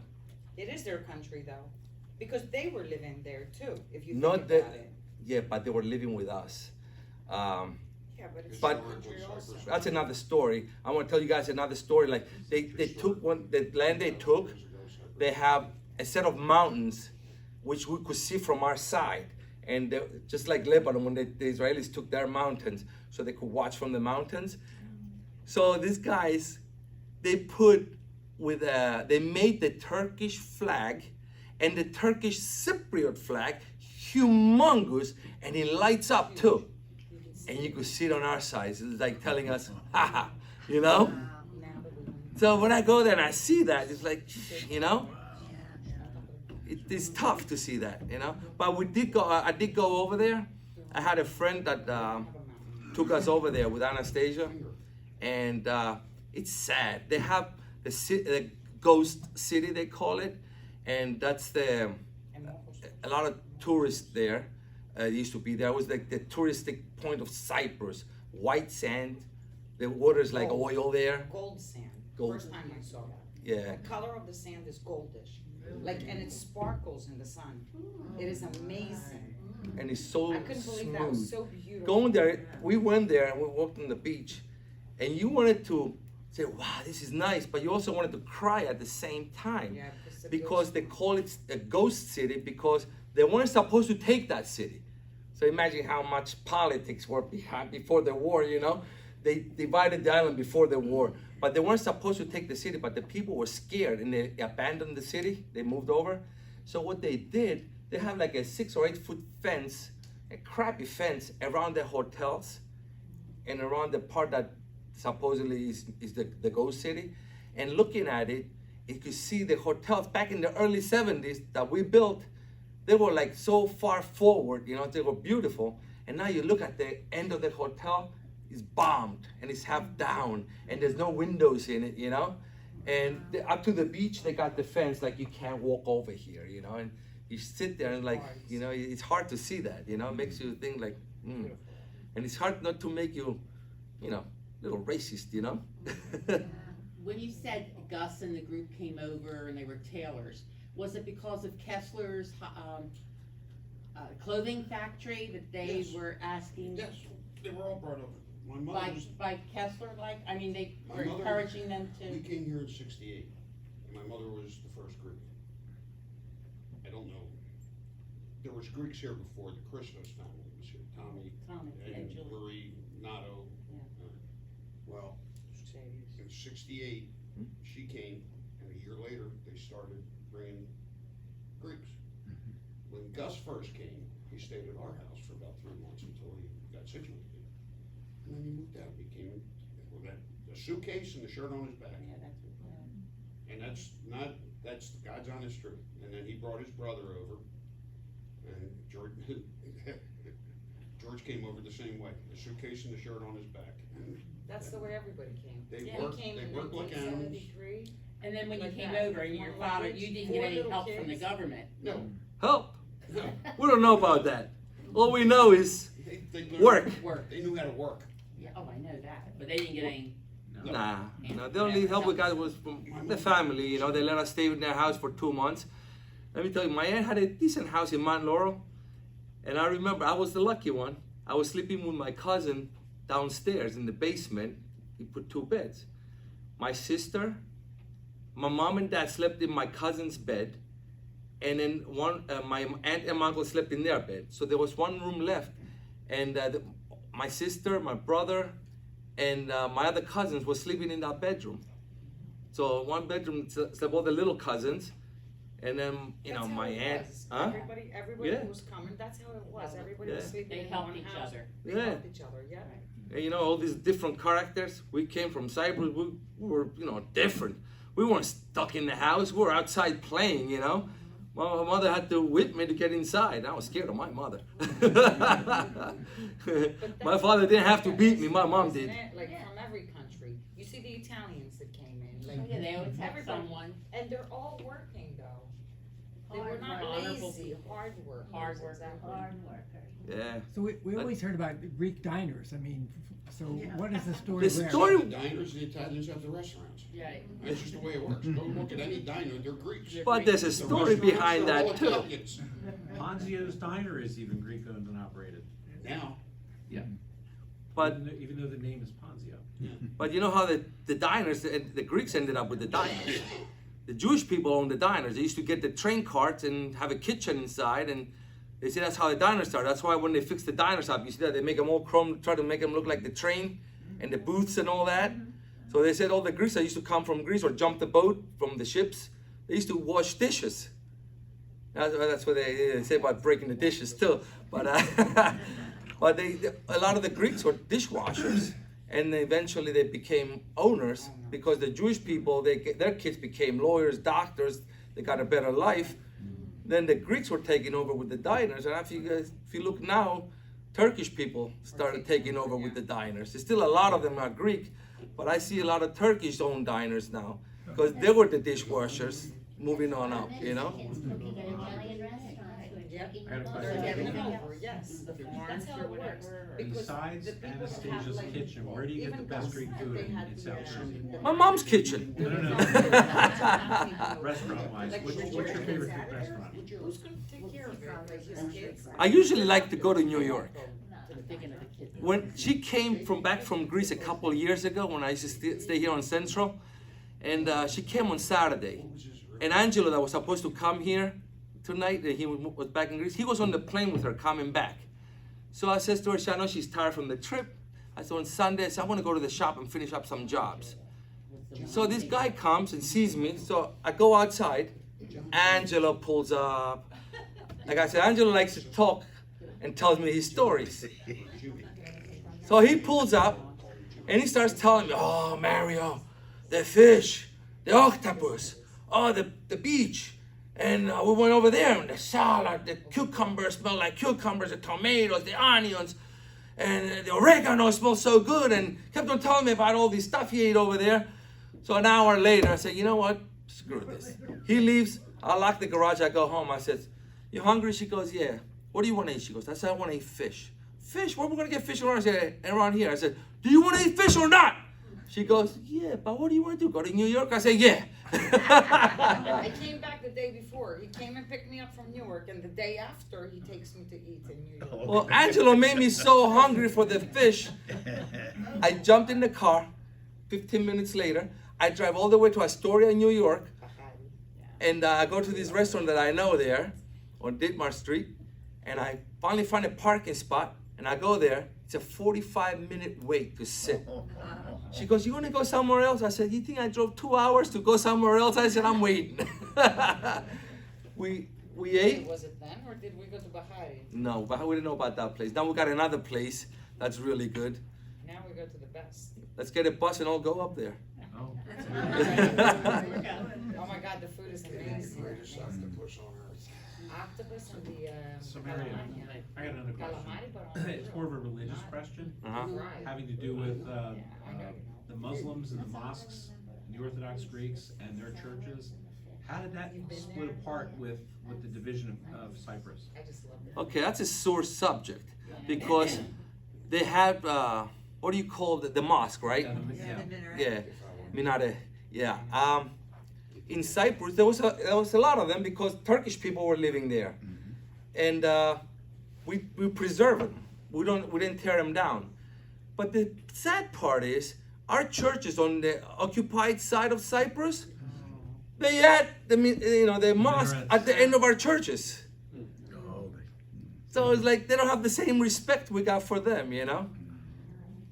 It is their country though, because they were living there too, if you think
not
about
that,
it.
yeah, but they were living with us.
Yeah, but it's
But-
their country also.
That's another story. I want to tell you guys another story. Like they took the land they took. They have a set of mountains, which we could see from our side, and just like Lebanon, when the Israelis took their mountains, so they could watch from the mountains. So these guys, they made the Turkish flag and the Turkish Cypriot flag humongous, and it lights up too. And you could see it on our side. It's like telling us, haha, you know? So when I go there and I see that, it's like, you know, it's tough to see that, you know. But we did go. I did go over there. I had a friend that took us over there with Anastasia, and it's sad. They have the ghost city, they call it, and that's a lot of tourists there. Used to be there. It was like the touristic point of Cyprus. White sand, the water's like oil there.
Gold sand.
Gold.
First time I saw that.
Yeah.
The color of the sand is goldish, like, and it sparkles in the sun. It is amazing.
And it's so
I couldn't believe that. It was
smooth.
so beautiful.
Going there, we went there and we walked on the beach, and you wanted to say, "Wow, this is nice," but you also wanted to cry at the same time,
Yeah,
because they call it a ghost city because they weren't supposed to take that city. So imagine how much politics were behind before the war. You know, they divided the island before the war, but they weren't supposed to take the city. But the people were scared and they abandoned the city. They moved over. So what they did, they have like a 6 or 8 foot fence, a crappy fence around the hotels and around the part that supposedly is the ghost city. And looking at it, you could see the hotels back in the early 70s that we built. They were like so far forward, you know, they were beautiful. And now you look at the end of the hotel, it's bombed and it's half down and there's no windows in it, you know. And up to the beach, they got the fence like you can't walk over here, you know. And you sit there and like, you know, it's hard to see that, you know. It makes you think like, And it's hard not to make you, you know, a little racist, you know.
When you said Gus and the group came over and they were tailors, was it because of Kessler's clothing factory that they
Yes.
were asking?
Yes, they were all part of it. My mother was,
By Kessler, like, I mean, they
My
were
mother-
encouraging them
we
to,
came here in '68, and my mother was the first Greek. I don't know. There was Greeks here before the Christos family was here, Tommy
Tommy,
and
and Julie.
Marie, Nato.
Yeah.
Well, in '68, she came, and a year later, they started bringing Greeks. When Gus first came, he stayed at our house for about 3 months until he got situated. And then he moved out, he came with a suitcase and the shirt on his back.
Yeah, that's what,
And that's God's honest truth. And then he brought his brother over, and George, George came over the same way, a suitcase and the shirt on his back. And
That's the way everybody came.
They
Yeah.
worked,
He came
they
in
worked like animals.
1973.
And then when you
Like
came
that.
over and your
One
father,
luggage,
you didn't
4
get any
little
help from the
kids.
government.
No,
Help!
no.
We don't know about that. All we know is
They learned-
work.
Work.
They knew how to work.
Yeah, oh, I know that, but they didn't get any.
Nah, no. The only help we got was from the family. You know, they let us stay in their house for 2 months. Let me tell you, my aunt had a decent house in Mount Laurel, and I remember I was the lucky one. I was sleeping with my cousin downstairs in the basement. He put 2 beds. My sister, my mom and dad slept in my cousin's bed, and then my aunt and my uncle slept in their bed. So there was 1 room left, and my sister, my brother, and my other cousins were sleeping in that bedroom. So 1 bedroom slept all the little cousins, and then
That's how
my
it
aunt.
was.
Huh?
Everybody
Yeah.
who was coming, that's how it was. Everybody was
Yeah.
sleeping
They
in
helped
one
each
house.
other.
They
Yeah.
helped each other, yeah.
And, you know, all these different characters. We came from Cyprus. We were, you know, different. We weren't stuck in the house. We were outside playing, you know. My mother had to whip me to get inside. I was scared of my mother. My father didn't have to beat me. My mom
Isn't
did.
it? Like from every country. You see the Italians that came in,
Oh,
like,
yeah, they always have
everybody.
someone.
And they're all working though. They were
Hard
not
work, honorable
lazy,
people.
hard workers.
Hard workers.
Exactly.
Yeah.
So we always heard about the Greek diners. I mean, so what is the story
The
there?
story-
The diners, the Italians have the restaurants.
Yeah.
That's just the way it works. Go look at any diner, they're Greeks.
But there's a
The
story
restaurants
behind
are all
that too.
Italians.
Ponzio's Diner is even Greek owned and operated.
Now,
But
Even though the name is Ponzio.
But you know how the diners, the Greeks ended up with the diners. The Jewish people owned the diners. They used to get the train carts and have a kitchen inside, and they say that's how the diners started. That's why when they fix the diners up, you see that they make them all chrome, try to make them look like the train and the booths and all that. So they said all the Greeks that used to come from Greece or jump the boat from the ships, they used to wash dishes. That's what they say about breaking the dishes too. But but a lot of the Greeks were dishwashers, and eventually they became owners because the Jewish people, their kids became lawyers, doctors, they got a better life. Then the Greeks were taking over with the diners, and if you look now, Turkish people started taking over with the diners. There's still a lot of them are Greek, but I see a lot of Turkish-owned diners now because they were the dishwashers moving on up, you know?
Yep.
I got a
They're
question.
getting over, yes. That's how it works. Because
Besides
the people that have,
Anastasia's
like,
kitchen, where do you get the
even
best
Gus,
Greek food
they
in
had
South
the,
Jersey?
My mom's kitchen.
No, no, no. Restaurant-wise, what's your favorite Greek restaurant?
Who's gonna take care of it, like his kids?
I usually like to go to New York.
Thinking of the kids.
When she came back from Greece a couple of years ago, when I used to stay here on Central, and she came on Saturday, and Angelo that was supposed to come here tonight, he was back in Greece, he was on the plane with her coming back. So I said to her, I know she's tired from the trip. I said on Sunday, I said, I want to go to the shop and finish up some jobs. So this guy comes and sees me, so I go outside, Angelo pulls up. Like I said, Angelo likes to talk and tells me his stories. So he pulls up and he starts telling me, oh, Mario, the fish, the octopus, oh, the beach. And we went over there and the salad, the cucumbers smell like cucumbers, the tomatoes, the onions, and the oregano smells so good. And kept on telling me about all this stuff he ate over there. So an hour later, I said, you know what? Screw this. He leaves. I lock the garage. I go home. I said, you hungry? She goes, yeah. What do you want to eat? She goes, I said, I want to eat fish. Fish? Where are we going to get fish around here? I said, do you want to eat fish or not? She goes, yeah, but what do you want to do? Go to New York? I said, yeah.
I came back the day before. He came and picked me up from Newark, and the day after, he takes me to eat in New York.
Well, Angelo made me so hungry for the fish. I jumped in the car. 15 minutes later, I drive all the way to Astoria, New York, and I go to this restaurant that I know there on Ditmar Street, and I finally find a parking spot, and I go there. It's a 45-minute wait to sit. She goes, you want to go somewhere else? I said, you think I drove 2 hours to go somewhere else? I said, I'm waiting. we ate.
Was it then, or did we go to Bahari?
No, but we didn't know about that place. Now we got another place that's really good.
Now we go to the best.
Let's get a bus and all go up there.
Oh.
Oh my God, the food is amazing.
Greatest octopus on earth.
Octopus and the
So Mario,
calamari.
I got another question.
Calamari, but on
It's more of a religious question,
Uh-huh.
Right.
having to do with the Muslims and the mosques, and the Orthodox Greeks and their churches. How did that split apart with the division of Cyprus?
I just love it.
Okay, that's a sore subject because they have, what do you call the mosque, right?
Yeah.
Yeah, Minare. Yeah. In Cyprus, there was a lot of them because Turkish people were living there, and we preserve them. We didn't tear them down. But the sad part is our churches on the occupied side of Cyprus, they had the mosque at the end of our churches. So it's like they don't have the same respect we got for them, you know.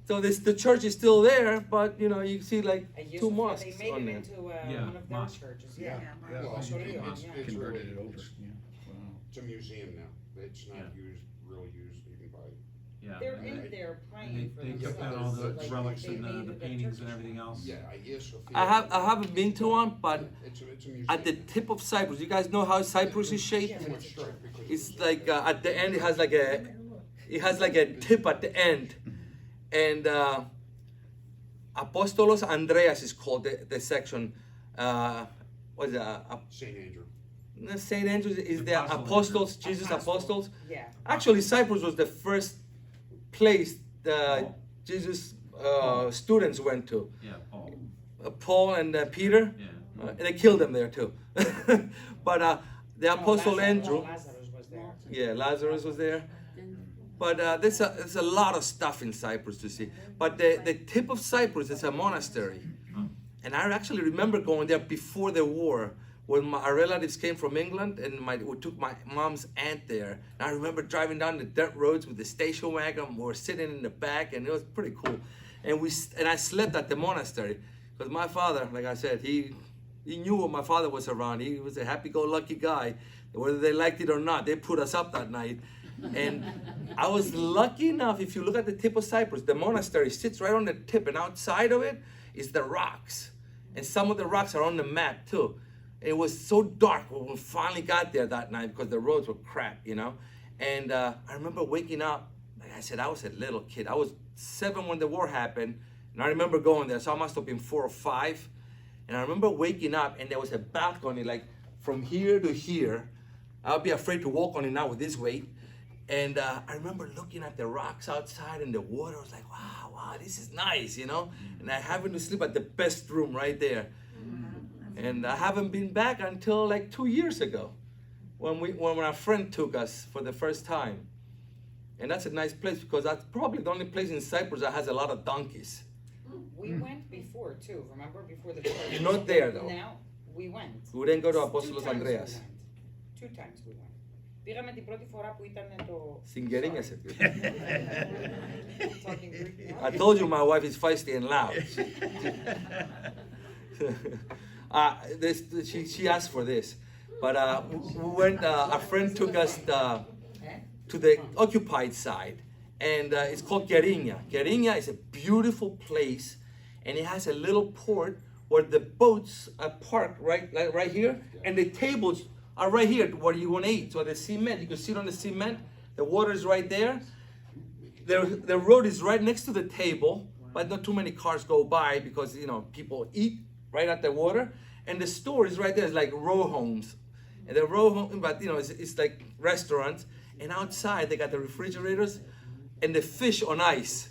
So the church is still there, but you see like two mosques
They
on
made it
there.
into
Yeah,
one of their
mosque.
churches,
Yeah.
Well,
That's what it is,
it's
yeah.
really-
Converted it over.
it's-
Yeah. Wow.
It's a museum now. It's not
Yeah.
really used even by.
Yeah.
They're
and
in there
and
praying for
they
themselves.
took out all the
like,
relics
they
and
made
the
it a
paintings and
Turkish
everything else.
Yeah, Hagia Sophia.
I haven't been to one, but
It's a museum.
at the tip of Cyprus, you guys know how Cyprus is shaped?
Too much strip because
It's like at the end it has like a tip at the end, and Apostolos Andreas is called the section. What is it?
St. Andrew.
Saint Andrews is the
Apostle
apostles, Jesus
Apostle.
apostles.
Yeah.
Actually, Cyprus was the first place that Jesus students went to.
Yeah, Paul.
Paul and Peter.
Yeah.
And they killed them there too. But the apostle
Lazarus-
Andrew.
Lazarus was there.
Yeah, Lazarus was there. But there's a lot of stuff in Cyprus to see. But the tip of Cyprus is a monastery. And I actually remember going there before the war when our relatives came from England and we took my mom's aunt there. And I remember driving down the dirt roads with the station wagon. We were sitting in the back and it was pretty cool. And I slept at the monastery because my father, like I said, he knew when my father was around. He was a happy-go-lucky guy. Whether they liked it or not, they put us up that night. And I was lucky enough, if you look at the tip of Cyprus, the monastery sits right on the tip, and outside of it is the rocks. And some of the rocks are on the map too. It was so dark when we finally got there that night because the roads were crap, you know. And I remember waking up, like I said, I was a little kid. I was 7 when the war happened, and I remember going there, so I must have been 4 or 5. And I remember waking up, and there was a balcony, like from here to here. I would be afraid to walk on it now with this weight. And I remember looking at the rocks outside and the water. I was like, wow, this is nice, you know? And I happened to sleep at the best room right there. And I haven't been back until like 2 years ago when our friend took us for the first time. And that's a nice place because that's probably the only place in Cyprus that has a lot of donkeys.
We went before too, remember, before the church?
Not there, though.
Now, we went.
We didn't go to
2
Apostolos
times we
Andreas.
went. 2 times we went. Πήγαμε την πρώτη φορά που ήταν το...
Στην Κερίνια σε πήγε.
Talking Greek now?
I told you my wife is feisty and loud. She asked for this. But we went, a friend took us to the occupied side. And it's called Geringa. Geringa is a beautiful place. And it has a little port where the boats are parked right here. And the tables are right here where you want to eat. So the cement, you can sit on the cement. The water is right there. The road is right next to the table, but not too many cars go by because, you know, people eat right at the water. And the store is right there. It's like row homes. And the row home, but, you know, it's like restaurants. And outside, they got the refrigerators and the fish on ice.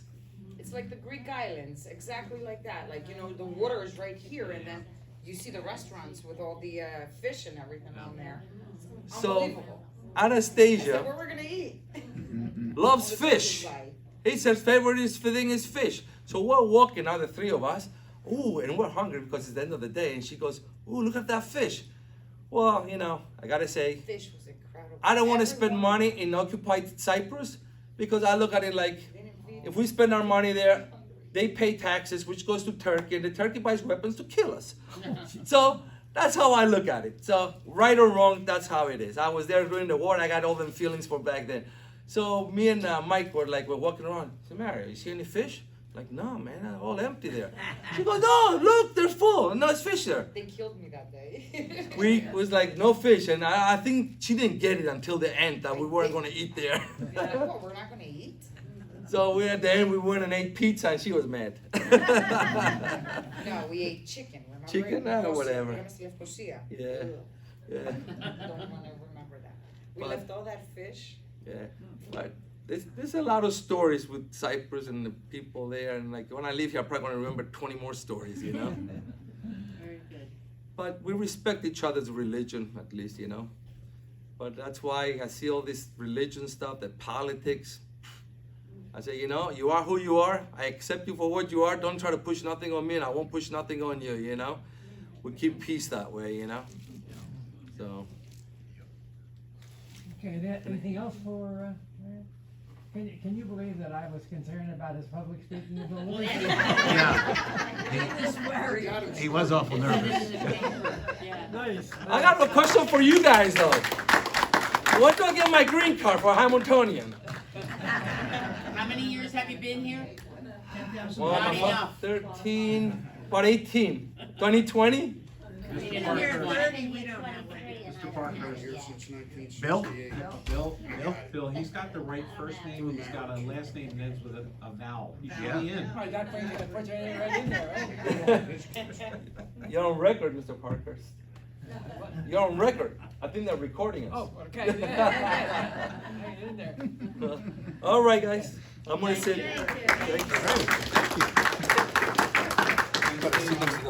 It's like the Greek islands, exactly like that. Like, you know, the water is right here, and then you see the restaurants with all the fish and everything on there.
So,
Unbelievable. I said,
Anastasia
where we're gonna eat?
loves
On the
fish.
countryside.
He says favorite thing is fish. So we're walking now, the 3 of us. Ooh, and we're hungry because it's the end of the day. And she goes, ooh, look at that fish. Well, you know, I gotta say,
Fish was incredible.
I don't want to spend
Everyone-
money in occupied Cyprus because I look at it like, if we spend our money there, they pay taxes, which goes to Turkey, and the Turkey buys weapons to kill us. So that's how I look at it. So right or wrong, that's how it is. I was there during the war, and I got all them feelings from back then. So me and Mike were walking around. I said, Mario, you see any fish? Like, no, man, they're all empty there. She goes, no, look, they're full. No, it's fish there.
They killed me that day.
We was like, no fish. And I think she didn't get it until the end that we weren't going to eat there.
You're like, what, we're not gonna eat?
So we at the end, we went and ate pizza, and she was mad.
No, we ate chicken, remember?
Chicken? Whatever.
Yeah.
Yeah. Yeah.
Don't wanna remember that. We
But-
left all that fish.
Yeah, but there's a lot of stories with Cyprus and the people there, and like when I leave here, I'm probably gonna remember 20 more stories, you know.
Very good.
But we respect each other's religion, at least, you know. But that's why I see all this religion stuff, the politics. I say, you know, you are who you are. I accept you for what you are. Don't try to push nothing on me, and I won't push nothing on you, you know. We keep peace that way, you know. So.
Okay, anything else for, can you believe that I was concerned about his public speaking ability?
Yeah. He was awful nervous.
Yeah.
Nice.
I got a question for you guys though. When do I get my green card for Hammontonian?
How many years have you been here?
Well,
Not
I'm
enough.
13, about 18. 2020?
You didn't hear one.
Mr. Parker.
Here since 1968.
Bill?
Bill, he's got the right first name, and he's got a last name that ends with a vowel. He should
Yeah.
be in.
Oh, that brings it, puts it right in there, right?
You're on record, Mr. Parker. You're on record. I think they're recording us.
Oh, okay, yeah. Hang it in there.
All right, guys. I'm gonna sit.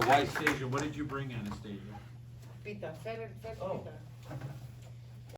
Anastasia, what did you bring, Anastasia?
Pita, Fed
Oh.
pita.